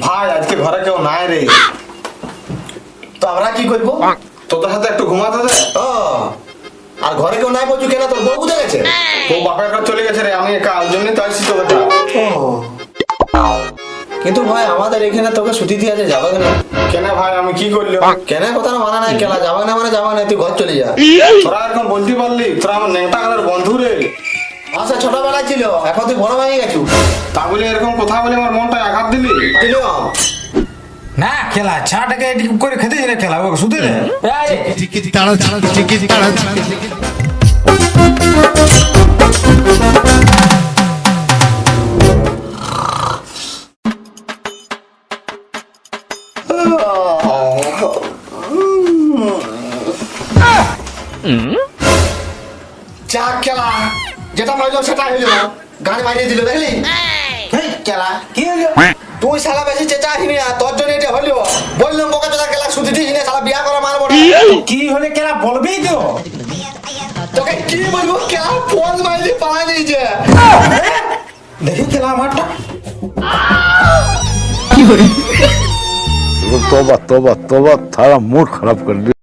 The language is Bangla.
ভাই আজকে ঘরে কেউ নাই রে। তো আমরা কি করবো? তোদের সাথে একটু ঘুমাতে দে। ও, আর ঘরে কেউ নাই বলছো কেন? তোর বউ বুঝে গেছে? ও বাপের কাছে চলে গেছে রে, আমি একা, ওই জন্যই তো আসছি তোদের কাছে। কিন্তু ভাই আমাদের এখানে তোকে ছুটি দিয়ে আছে, যাবে না? কেন ভাই আমি কি করলি? কেন কথা না মানা নাই, খেলা যাবে না মানে যাবে না, তুই ঘর চলে যা। তোরা এরকম বলতে পারলি? তোরা আমার নেংটা কালের বন্ধু রে। আচ্ছা ছোটবেলায় ছিল, এখন তুই বড় হয়ে গেছু। তা বলে এরকম কথা বলে আমার মনটা আঘাত দিলি? দিলাম। না খেলা ছাটাকে এটি করে খেতে না খেলা ওকে শুতে দে। চা খেলা যেটা হইলো সেটা হইলো, গান মারিয়ে দিল দেখলি? খেলা কি হলো? তুই শালা বেশি চেঁচা হিনি না, তোর জন্য এটা হইলো। বললাম বোকা চোদা খেলা ছুটি দিস না, শালা বিয়া করা মারবো না। কি হলে খেলা বলবেই তো। তোকে কি বলবো, খেলা ফোন মাইলি পাওয়া দিয়েছে। দেখি খেলা আমারটা। तोबा तोबा तोबा थारा मूड खराब कर दिया।